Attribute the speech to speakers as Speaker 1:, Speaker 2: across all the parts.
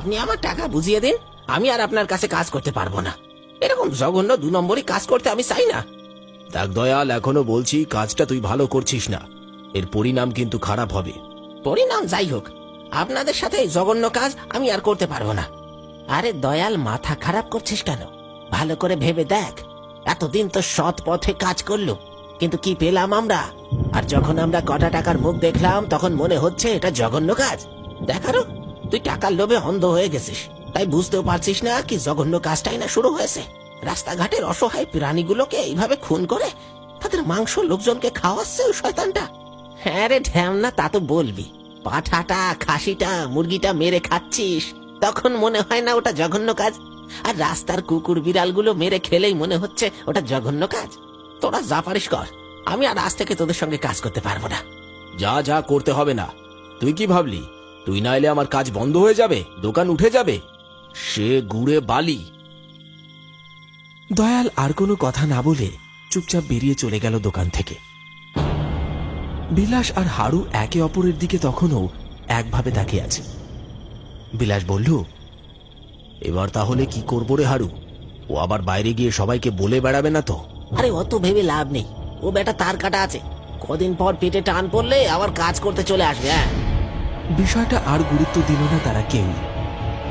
Speaker 1: আপনি আমার টাকা বুঝিয়ে দিন, আমি আর আপনার কাছে কাজ করতে পারবো না। এরকম জঘন্য 2 নম্বরই কাজ করতে আমি চাই না।
Speaker 2: দেখ দয়াল, এখনো বলছি কাজটা তুই ভালো করছিস না, এর পরিণাম কিন্তু খারাপ হবে।
Speaker 1: পরিণাম যাই হোক, আপনাদের সাথে এই জঘন্য কাজ আমি আর করতে পারবো না। আরে দয়াল, মাথা খারাপ করছিস কেন? ভালো করে ভেবে দেখ, এতদিন তো সৎ পথে কাজ করলো, কিন্তু কি পেলাম আমরা? আর যখন আমরা কটা টাকার মুখ দেখলাম তখন মনে হচ্ছে এটা জঘন্য কাজ। দেখারও তুই টাকার লোভে অন্ধ হয়ে গেছিস, তাই বুঝতেও পারছিস না কি জঘন্য কাজটাই না শুরু হয়েছে। রাস্তাঘাটের অসহায় প্রাণীগুলোকে এইভাবে খুন করে তাদের মাংস লোকজনকে খাওয়াচ্ছে ওই শয়তানটা। হ্যাঁ রে ঢ্যামনা, তা তো বলবি। পাঠাটা, খাসিটা, মুরগিটা মেরে খাচ্ছিস, তখন মনে হয় না ওটা জঘন্য কাজ? আর রাস্তার কুকুর বিড়ালগুলো মেরে খেলেই মনে হচ্ছে ওটা জঘন্য কাজ। তোরা যা পারিস কর, আমি আর আজ থেকে তোদের সঙ্গে কাজ করতে পারবো না।
Speaker 2: যা যা করতে হবে না। তুই কি ভাবলি তুই না এলে আমার কাজ বন্ধ হয়ে যাবে, দোকান উঠে যাবে? সে গুড়ে বালি।
Speaker 3: দয়াল আর কোনো কথা না বলে চুপচাপ বেরিয়ে চলে গেল দোকান থেকে। বিলাস আর হারু একে অপরের দিকে তখনও একভাবে তাকিয়ে আছে। বিলাস বলল,
Speaker 2: এবার তাহলে কি করবো রে হারু? ও আবার বাইরে গিয়ে সবাইকে বলে বেড়াবে না তো?
Speaker 1: আরে অত ভেবে লাভ নেই, ও বেটা তার কাটা আছে, কদিন পর পেটে টান পড়লে আবার কাজ করতে চলে আসবে। হ্যাঁ,
Speaker 3: বিষয়টা আর গুরুত্ব দিল না তারা কেউ,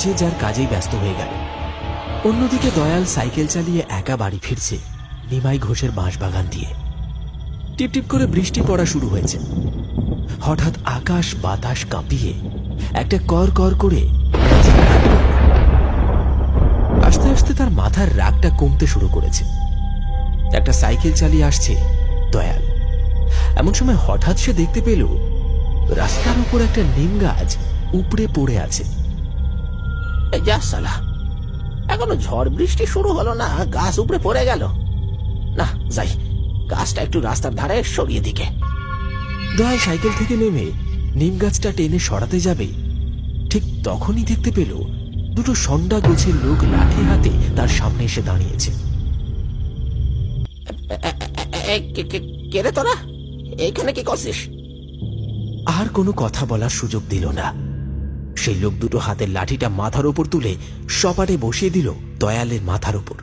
Speaker 3: যে যার কাজেই ব্যস্ত হয়ে গেল। অন্যদিকে দয়াল সাইকেল চালিয়ে একা বাড়ি ফিরছে নিমাই ঘোষের বাঁশবাগান দিয়ে। টিপটিপ করে বৃষ্টি পড়া শুরু হয়েছে। হঠাৎ আকাশ বাতাস কাঁপিয়ে একটা কর কর করে আস্তে আস্তে তার মাথার রাগটা কমতে শুরু করেছে। একটা সাইকেল চালিয়ে আসছে দয়াল। এমন সময় হঠাৎ সে দেখতে পেল রাস্তার উপর একটা নিম গাছ উপড়ে পড়ে আছে।
Speaker 1: এই যা শালা, এখনো ঝড় বৃষ্টি শুরু হলো না, গাছ উপরে পড়ে গেল। না যাই, গাছটা একটু রাস্তার ধারে সরিয়ে দিকে।
Speaker 3: দয়াল সাইকেল থেকে নেমে নিম গাছটা টেনে সরাতে যাবে, ঠিক তখনই দেখতে পেল দুটো সন্ডা গোছের লোক লাঠি হাতে তার সামনে এসে দাঁড়িয়েছে।
Speaker 1: কে রে তোরা? এইখানে কি করছিস?
Speaker 3: আর কোনো কথা বলার সুযোগ দিল না। সেই লোক দুটো হাতের লাঠিটা মাথার উপর তুলে সপাটে বসিয়ে দিল দয়ালের মাথার উপর।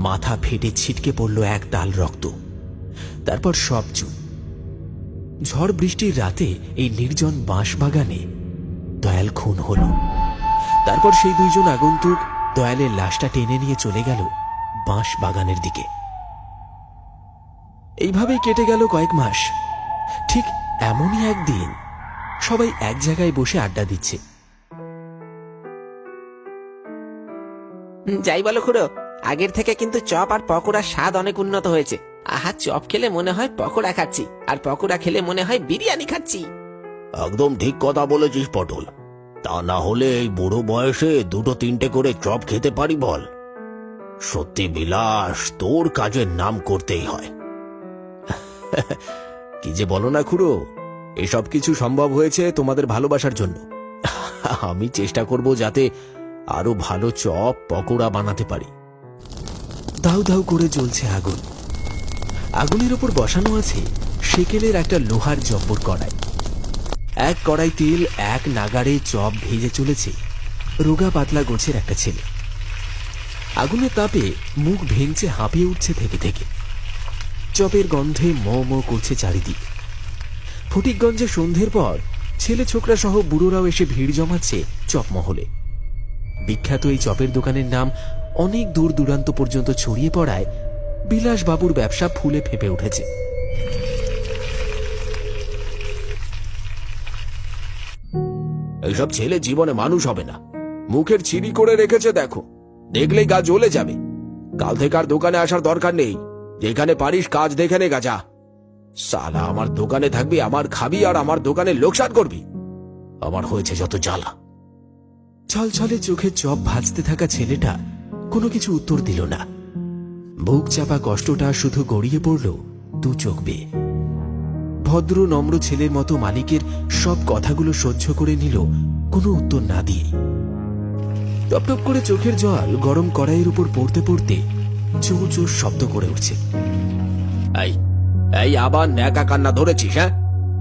Speaker 3: মাথা ফেটে ছিটকে পড়ল এক তাল রক্ত। তারপর সব চুপ। ঝড় বৃষ্টির রাতে এই নির্জন বাঁশবাগানে দয়াল খুন হল। তারপর সেই দুইজন আগন্তুক দয়ালের লাশটা টেনে নিয়ে চলে গেল বাঁশবাগানের দিকে। এইভাবেই কেটে গেল কয়েক মাস। ঠিক এমনই একদিন সবাই এক জায়গায় বসে আড্ডা দিচ্ছে।
Speaker 1: যাই বলো খুড়ো, আগের থেকে কিন্তু চপ আর পকোড়ার স্বাদ অনেক উন্নত হয়েছে। আহা, চপ খেলে মনে হয় পকোড়া খাচ্ছি, আর পকোড়া খেলে মনে হয় বিরিয়ানি খাচ্ছি।
Speaker 2: একদম ঠিক কথা বলেছিস পটল। তা না হলে এই বুড়ো বয়সে 2-3টে করে চপ খেতে পারি বল? সত্যি বিলাস, তোর কাজের নাম করতেই হয়। কি যে বলো না খুড়ো, এসব কিছু সম্ভব হয়েছে তোমাদের ভালোবাসার জন্য। আমি চেষ্টা করব যাতে আরো ভালো চপ পকোড়া বানাতে পারি।
Speaker 3: দাউ দাউ করে জ্বলছে আগুন। আগুনের উপর বসানো আছে সেকেলের একটা লোহার জব্বর কড়াই। এক কড়াই তেল এক নাগাড়ে চপ ভেজে চলেছে রোগা পাতলা গোছের একটা ছেলে। আগুনের তাপে মুখ ভেঙছে, হাঁপিয়ে উঠছে থেকে থেকে। চপের গন্ধে ম ম করছে চারিদিক। ফটিকগঞ্জে সন্ধ্যের পর ছেলে ছোকরা সহ বুড়োরাও এসে ভিড় জমাচ্ছে চপমহলে। বিখ্যাত এই চপের দোকানের নাম অনেক দূর দূরান্ত পর্যন্ত ছড়িয়ে পড়ায় বিলাসবাবুর ব্যবসা ফুলে ফেপে উঠেছে।
Speaker 2: এইসব ছেলে জীবনে মানুষ হবে না। মুখের চিনি করে রেখেছে দেখো, দেখলেই গা জ্বলে যাবে। কাল থেকে আর দোকানে আসার দরকার নেই। যেখানে পারিস কাজ দেখে নে গাজা। সালা, আমার দোকানে থাকবি, আমার খাবি, আর আমার দোকানে লোকসান করবি। আমার হয়েছে যত জ্বালা।
Speaker 3: ছলছলে চোখে চপ ভাজতে থাকা ছেলেটা কোনো কিছু উত্তর দিল না। বুক চাপা কষ্টটা শুধু গড়িয়ে পড়ল দু চোখ বেয়ে। ভদ্র নম্র ছেলের মতো মালিকের সব কথাগুলো সহ্য করে নিল কোনো উত্তর না দিয়ে। টপটপ করে চোখের জল গরম কড়াইয়ের উপর পড়তে পড়তে জোর জোর শব্দ করে উঠছে।
Speaker 2: এই এই আবার ন্যাকা কান্না ধরেছিস? হ্যাঁ,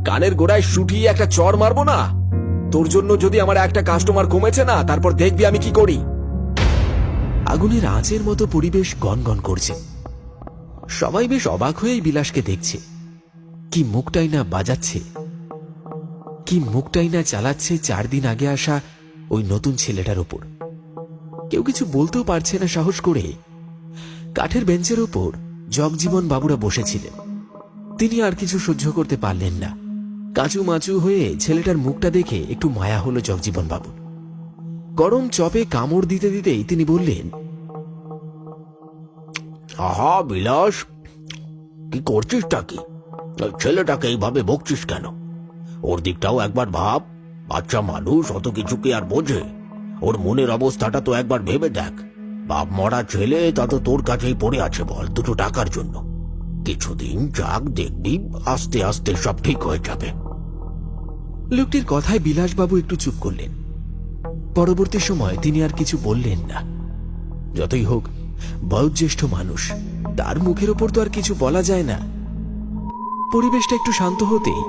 Speaker 2: কানের গোড়ায় শুটিয়ে একটা চর মারবো না? তোর জন্য যদি আমার একটা কাস্টমার কমেছে না, তারপর দেখবি আমি কি করি।
Speaker 3: আগুনের আঁচের মতো পরিবেশ গনগন করছে। সবাই বেশ অবাক হয়েই বিলাসকে দেখছে। কি মুখটাই না বাজাচ্ছে, কি মুখটাই না চালাচ্ছে 4 দিন আগে আসা ওই নতুন ছেলেটার ওপর। কেউ কিছু বলতেও পারছে না সাহস করে। কাঠের বেঞ্চের ওপর জগজীবন বাবুরা বসেছিলেন। তিনি আর কিছু সহ্য করতে পারলেন না। কাঁচু মাচু হয়ে ছেলেটার মুখটা দেখে একটু মায়া হলো জগজীবন বাবুর। গরম চপে কামড় দিতে দিতেই তিনি বললেন,
Speaker 2: আহা বিলাস, কি করছিসটা কি? ছেলেটাকে এইভাবে বকছিস কেন? ওর দিকটাও একবার ভাব। বাচ্চা মানুষ, অত কিছু কি আর বোঝে? ওর মনের অবস্থাটা তো একবার ভেবে দেখ। বাপ মরা ছেলে, তা তো তোর কাছেই পড়ে আছে বল, দুটো টাকার জন্য। কিছুদিন যাক, দেখবি আস্তে আস্তে সব ঠিক হয়ে যাবে।
Speaker 3: লোকটির কথায় বিলাসবাবু একটু চুপ করলেন। পরবর্তী সময় তিনি আর কিছু বললেন না। যতই হোক বয়োজ্যেষ্ঠ মানুষ, তার মুখের ওপর তো আর কিছু বলা যায় না। পরিবেশটা একটু শান্ত হতেই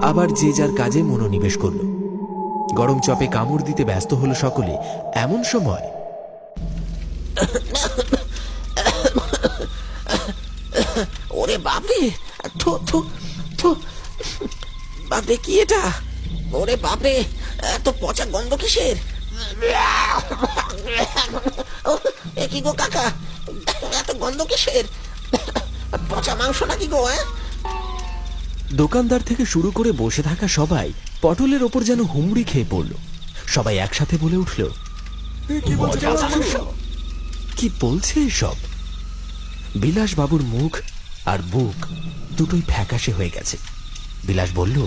Speaker 3: আবার যে যার কাজে মনোনিবেশ করল। গরম চপে কামড় দিতে ব্যস্ত হলো সকলে। এমন সময়
Speaker 1: ওরে বাপরে, থু থু থু, বাপরে কি এটা? ওরে বাপরে, এত পচা গন্ধ কিসের? এ কি গো কাকা, এত গন্ধ কিসের? পচা মাংস নাকি গো?
Speaker 3: দোকানদার থেকে শুরু করে বসে থাকা সবাই পটলের ওপর যেন হুমড়ি খেয়ে পড়ল। সবাই একসাথে বলে উঠল, কি বলছে এসব? বিলাসবাবুর মুখ আর বুক দুটোই ফ্যাকাশে হয়ে গেছে। বিলাস বলল,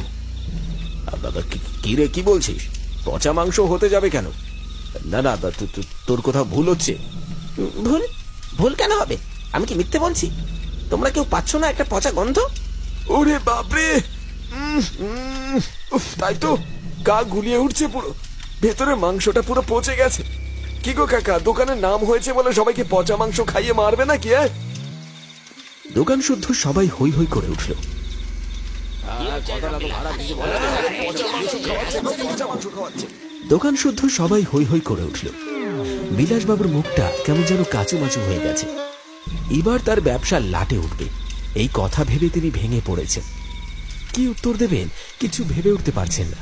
Speaker 2: কি রে, কি বলছিস? পচা মাংস হতে যাবে কেন? না না, তোর কোথাও ভুল হচ্ছে।
Speaker 1: ভুল? ভুল কেন হবে? আমি কি মিথ্যে বলছি? তোমরা কেউ পাচ্ছ না একটা পচা গন্ধ?
Speaker 2: ওরে বাপরে, তাই তো, গা গুলিয়ে উঠছে পুরো। ভেতরে মাংসটা পুরো পচে গেছে। কি গো কাকা, দোকানের নাম হয়েছে বলে সবাইকে পচা মাংস খাইয়ে মারবে নাকি?
Speaker 3: দোকান শুদ্ধ সবাই হই হই করে উঠল। দোকান শুদ্ধ সবাই হই হই করে উঠল। বিলাসবাবুর মুখটা কেমন যেন কাচুমাচু হয়ে গেছে। এবার তার ব্যবসা লাটে উঠবে, এই কথা ভেবে তিনি ভেঙে পড়েছেন। কি উত্তর দেবেন কিছু ভেবে উঠতে পারছেন না।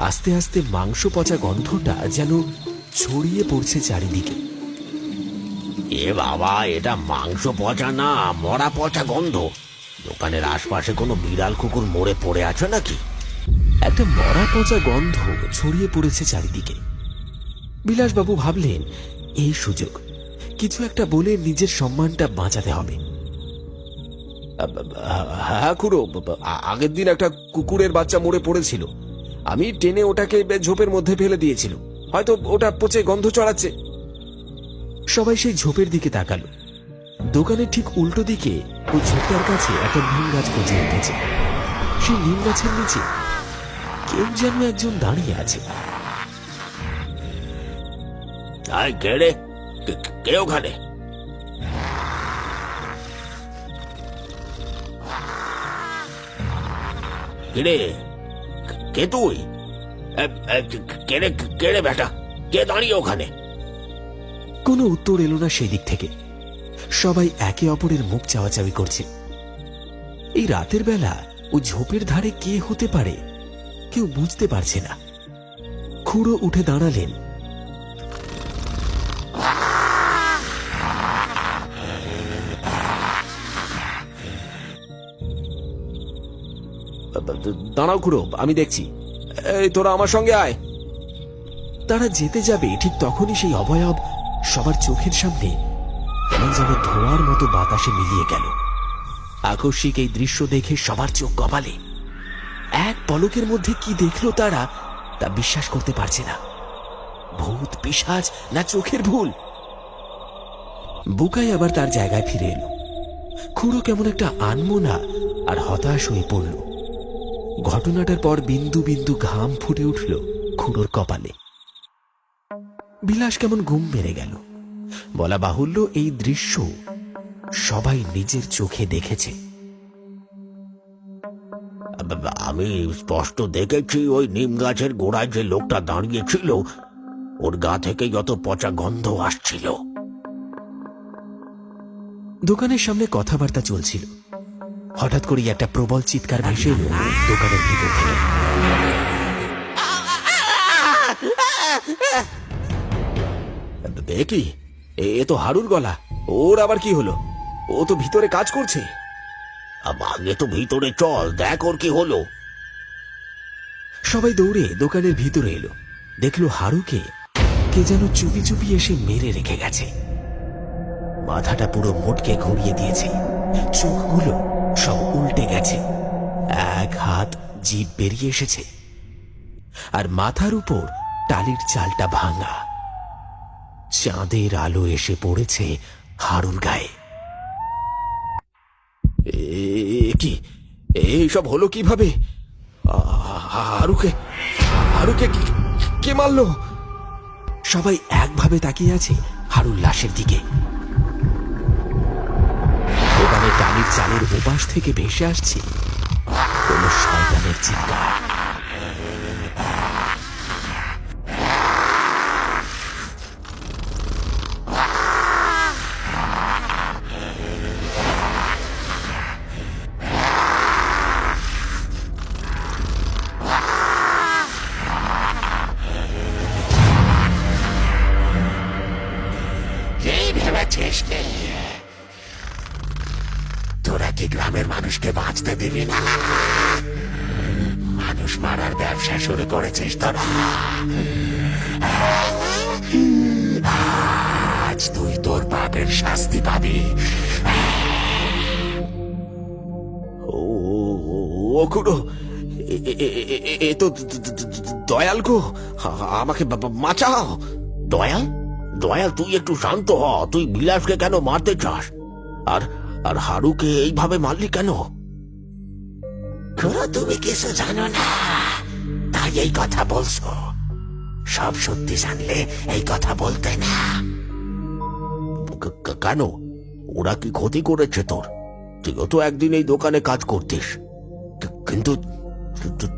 Speaker 3: আস্তে আস্তে মাংস পচা গন্ধটা যেন ছড়িয়ে পড়ছে চারিদিকে।
Speaker 2: এ বাবা, এটা মাংস পচা না, মরা পচা গন্ধ। দোকানের আশপাশে কোনো বিড়াল কুকুর মরে পড়ে আছে নাকি?
Speaker 3: একটা মরা পচা গন্ধ ছড়িয়ে পড়েছে চারিদিকে। বিলাসবাবু ভাবলেন, এই সুযোগ, কিছু একটা বলে নিজের সম্মানটা বাঁচাতে হবে।
Speaker 2: হ্যাঁ খুড়ো, আগের দিন একটা কুকুরের বাচ্চা মরে পড়েছিল। আমি টেনে ওটাকে ঝোপের মধ্যে ফেলে দিয়েছিল। হয়তো ওটা পচে গন্ধ ছড়াচ্ছে।
Speaker 3: সবাই সেই ঝোপের দিকে তাকালো। দোকানের ঠিক উল্টো দিকে ওই ঝোপটার কাছে একটা নিম গাছ গজিয়ে উঠেছে। সেই নিম গাছের নিচে কেউ যেন একজন দাঁড়িয়ে আছে।
Speaker 2: কে রে? কে ওখানে? কে কে তুই? কে রে বেটা? কে দাঁড়িয়ে ওখানে?
Speaker 3: কোনো উত্তর এলো না সেই দিক থেকে। সবাই একে অপরের মুখ চাওয়াচাওয়ি করছে। এই রাতের বেলা ওই ঝোপের ধারে কে হতে পারে কেউ বুঝতে পারছে না। খুড়ো উঠে দাঁড়ালেন।
Speaker 2: দাঁড়াও খুড়ো, আমি দেখছি। এই তোরা আমার সঙ্গে আয়।
Speaker 3: তারা যেতে যাবে ঠিক তখনই সেই অবয়ব সবার চোখের সামনে কেমন যেন ধোঁয়ার মতো বাতাসে মিলিয়ে গেল। আকস্মিক এই দৃশ্য দেখে সবার চোখ কপালে। এক পলকের মধ্যে কি দেখলো তারা তা বিশ্বাস করতে পারছে না। ভূত, পিশাচ না চোখের ভুল? বুকাই আবার তার জায়গায় ফিরে এলো। খুড়ো কেমন একটা আনমনা আর হতাশ হয়ে পড়ল। ঘটনাটার পর বিন্দু বিন্দু ঘাম ফুটে উঠল খুড়োর কপালে। বিলাস কেমন ঘুম মেরে গেল। বলা বাহুল্য, এই দৃশ্য সবাই নিজের চোখে দেখেছে।
Speaker 2: আমি স্পষ্ট দেখেছি ওই নিম গাছের গোড়ায় যে লোকটা দাঁড়িয়ে ছিল ওর গা থেকে যত পচা গন্ধ আসছিল।
Speaker 3: দোকানের সামনে কথাবার্তা চলছিল। হঠাৎ করেই একটা প্রবল চিৎকার ভেসে এলো দোকানের ভিতর থেকে।
Speaker 2: কি এ তো হারুর গলা, ওর আবার কি হলো? ও তো ভিতরে কাজ করছে। আগে তো ভিতরে চল, দেখ ওর কি হলো।
Speaker 3: সবাই দৌড়ে দোকানের ভিতরে এলো। দেখলো হারুকে কে যেন চুপি চুপি এসে মেরে রেখে গেছে। মাথাটা পুরো মোটকে ঘুরিয়ে দিয়েছে, চোখগুলো সব উল্টে গেছে, এক হাত জিভ বেরিয়ে এসেছে, আর মাথার উপর টালির চালটা ভাঙা। চাঁদের আলো এসে পড়েছে হারুর গায়ে।
Speaker 2: কি এইসব হলো কিভাবে? হারুকে হারুকে কে মারলো?
Speaker 3: সবাই একভাবে তাকিয়ে আছে হারুর লাশের দিকে। দোকানের টালির চালের ওপাশ থেকে ভেসে আসছে কোন শয়তানের চিৎকার।
Speaker 2: তোরা কি গ্রামের মানুষকে বাঁচতে দিবি না? মানুষ মারার ব্যবসা শুরু করেছিস তোরা। আজ তুই তোর পাপের শাস্তি পাবি। ও খুড়ো, এ তো দয়াল গো, আমাকে বাঁচাও। দয়াল? দয়াল তুই একটু শান্ত হ। তুই বিলাসকে কেন মারতে চাস? আর আর হারুকে এইভাবে মারলি কেন? তুমি কিছু জানো না, তাই এই কথা বলছো। সব সত্যি জানলে এই কথা বলতে না। কেন? ওরা কি ক্ষতি করেছে তোর? তুইও তো একদিন এই দোকানে কাজ করতিস, কিন্তু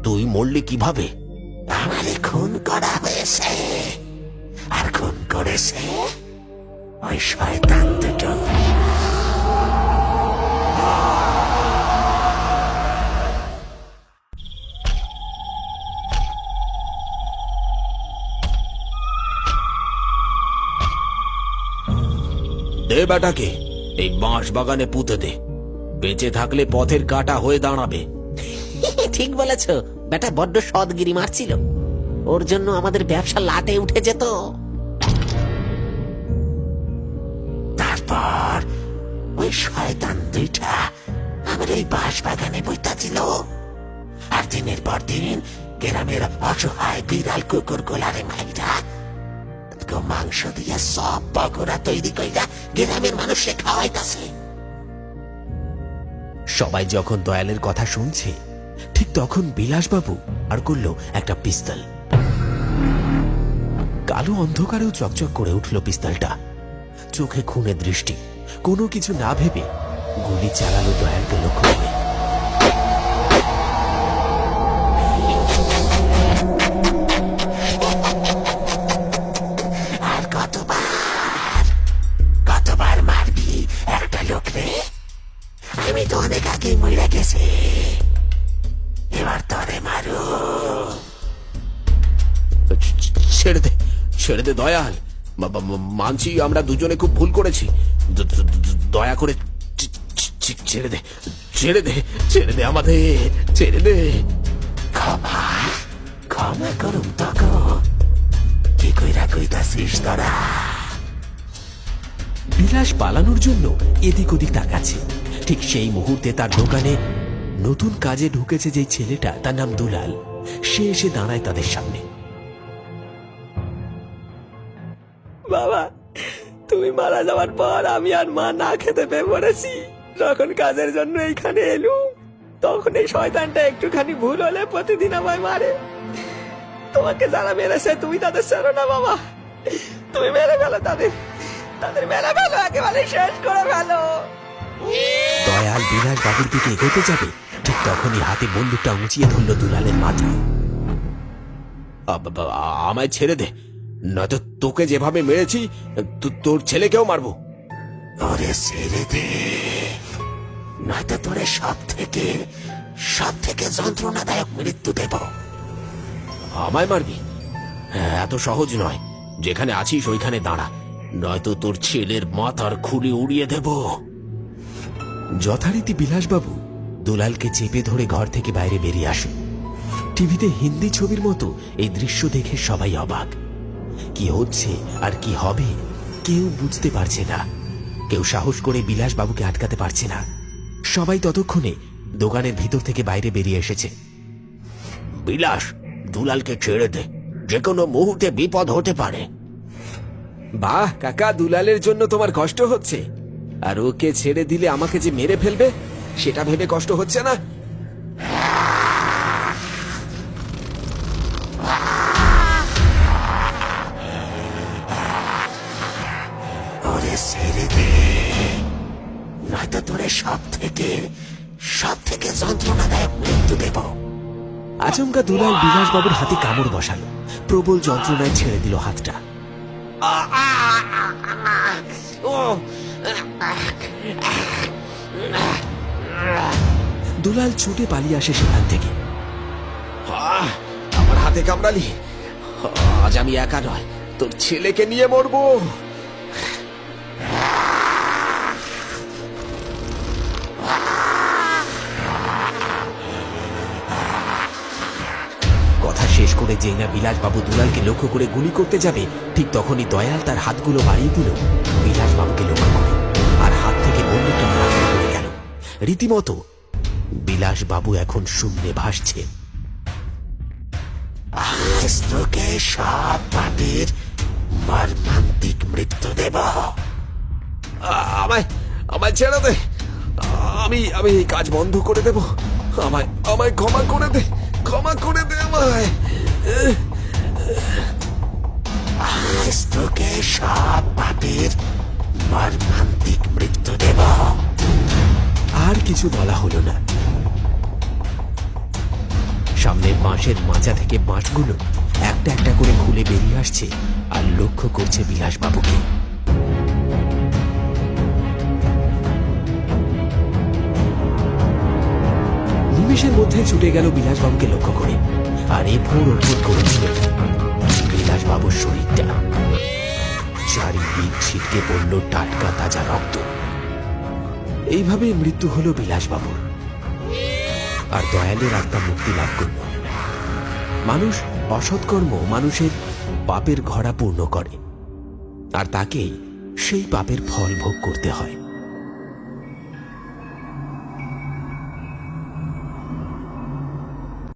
Speaker 2: তুই মরলি কিভাবে? আমারে খুন করা হয়েছে, আর খুন করেছে ওই শয়তান দুটো। দে বেটাকে এই বাঁশ বাগানে পুঁতে দে। বেঁচে থাকলে পথের কাঁটা হয়ে দাঁড়াবে।
Speaker 1: ঠিক বলেছ, বেটা বড্ড সদগিরি মারছিল। ওর জন্য আমাদের ব্যবসা লাটে উঠে যেত।
Speaker 2: তারপর ওই শয়তান দুইটা আমার এই বাঁশ বাগানে বইতাছিল, আর দিনের পর দিন গ্রামের অসহায় বিড়াল কুকুর গোলারে মাইরা মাংস দিয়ে সব পকোড়া তৈরি কইরা গ্রামের মানুষে খাওয়াইতাছে।
Speaker 3: সবাই যখন দয়ালের কথা শুনছে, ঠিক তখন বিলাসবাবু আর করলো একটা পিস্তল। কালো অন্ধকারেও চকচক করে উঠল পিস্তলটা। চোখে খুনের দৃষ্টি, কোনো কিছু না ভেবে গুলি চালালো দয়ালকে লক্ষ্য করে।
Speaker 2: আর কতবার মারবি একটা লোকরে? আমি তো অনেক আগেই মরে গেছি, এবার তোরে মারু। ছেড়ে দে দয়াল। মানছি আমরা দুজনে খুব ভুল করেছি। দয়া করে ছেড়ে দে, ছেড়ে দে, ছেড়ে দে আমাদের, ছেড়ে দে। ক্ষমা করুন তখন কি কইরা কইতাছিস তোরা?
Speaker 3: বিলাস পালানোর জন্য এদিক ওদিক তাকাচ্ছে। ঠিক সেই মুহূর্তে তার দোকানে নতুন কাজে ঢুকেছে যে ছেলেটা, তার নাম দুলাল। সে এসে দাঁড়ায় তাদের সামনে।
Speaker 4: বাবা, তুমি মারা যাওয়ার পর আমি আর মা না খেতে পেয়ে পড়েছি। যখন কাজের জন্য এইখানে এলুম, তখন এই শয়তানটা একটুখানি ভুল হলে প্রতিদিন আমায় মারে। তোমাকে যারা মেরেছে তুমি তাদের ছেড়ো না বাবা, তুমি মেরে ফেলো তাদের, মেরে ফেলো, একেবারে শেষ করে ফেলো।
Speaker 3: দয়াল বিলাস বাবুর দিকে এগোতে যাবে, ঠিক তখনই হাতে বন্দুকটা উঁচিয়ে ধরল দুলালের মাথা।
Speaker 2: আমায় ছেড়ে দে, নয়তো তোকে যেভাবে মেরেছি তোর ছেলেকেও মারবো।
Speaker 1: ওরে ছেড়ে দে, নয়তো তোরে সব থেকে যন্ত্রণাদায়ক মৃত্যু দেব।
Speaker 2: আমায় মারবি? এত সহজ নয়। যেখানে আছিস ওইখানে দাঁড়া, নয়তো তোর ছেলের মাথার খুলি উড়িয়ে দেব।
Speaker 3: যথারীতি বিলাসবাবু দুলালকে চেপে ধরে ঘর থেকে বাইরে বেরিয়ে আসে। টিভিতে হিন্দি ছবির মতো এই দৃশ্য দেখে সবাই অবাক। কি হচ্ছে আর কি হবে কেউ বুঝতে পারছে না। কেউ সাহস করে বিলাসবাবুকে আটকাতে পারছে না। সবাই ততক্ষণে দোকানের ভিতর থেকে বাইরে বেরিয়ে এসেছে।
Speaker 2: বিলাস, দুলালকে ছেড়ে দে, যে কোনো মুহূর্তে বিপদ হতে পারে।
Speaker 3: বাহ কাকা, দুলালের জন্য তোমার কষ্ট হচ্ছে, আর ওকে ছেড়ে দিলে আমাকে যে মেরে ফেলবে সেটা ভেবে কষ্ট হচ্ছে না?
Speaker 1: ওরে ছেড়ে দে, নয়তো তোরে সব থেকে যন্ত্রণাদায়ক মৃত্যু দেব।
Speaker 3: আচমকা দুলাল বিলাসবাবুর হাতে কামড় বসালো। প্রবল যন্ত্রণায় ছেড়ে দিল হাতটা। দুলাল ছুটে পালিয়ে আসে সেখান থেকে।
Speaker 2: আমার হাতে কামড়ালি, আজ আমি একা নয়, তোর ছেলেকে নিয়ে মরবো।
Speaker 3: কথা শেষ করে যেই না বিলাসবাবু দুলালকে লক্ষ্য করে গুলি করতে যাবে, ঠিক তখনই দয়াল তার হাতগুলো বাড়িয়ে দিল বিলাসবাবুকে লক্ষ্য করে, আর হাত থেকে বন্দুকটা মাটিতে পড়ে গেল। রীতিমতো বিলাসবাবু এখন শূন্যে ভাসছে।
Speaker 1: আজ তোকে সব পাপের মর্মান্তিক মৃত্যু দেব।
Speaker 2: আমায় ছেড়ে দে, আমি এই কাজ বন্ধ করে দেব। আমায় ক্ষমা করে দে, আমায়।
Speaker 1: আজ তোকে সব পাপের মর্মান্তিক মৃত্যু দেব।
Speaker 3: আর কিছু বলা হলো না। সামনের বাঁশের মাচা থেকে বাঁশগুলো একটা একটা করে খুলে বেরিয়ে আসছে আর লক্ষ্য করছে বিলাসবাবুকে। নিমেষের মধ্যে ছুটে গেল বিলাসবাবুকে লক্ষ্য করে, আর এফোর ওফোর করেছিল বিলাসবাবুর শরীরটা। চারিদিক ছিটকে পড়ল টাটকা তাজা রক্ত। এইভাবে মৃত্যু হলো বিলাসবাবুর, আর দয়ালের আত্মা মুক্তি লাভ করল। মানুষ অসৎকর্ম মানুষের পাপের ঘড়া পূর্ণ করে, আর তাকেই সেই পাপের ফল ভোগ করতে হয়।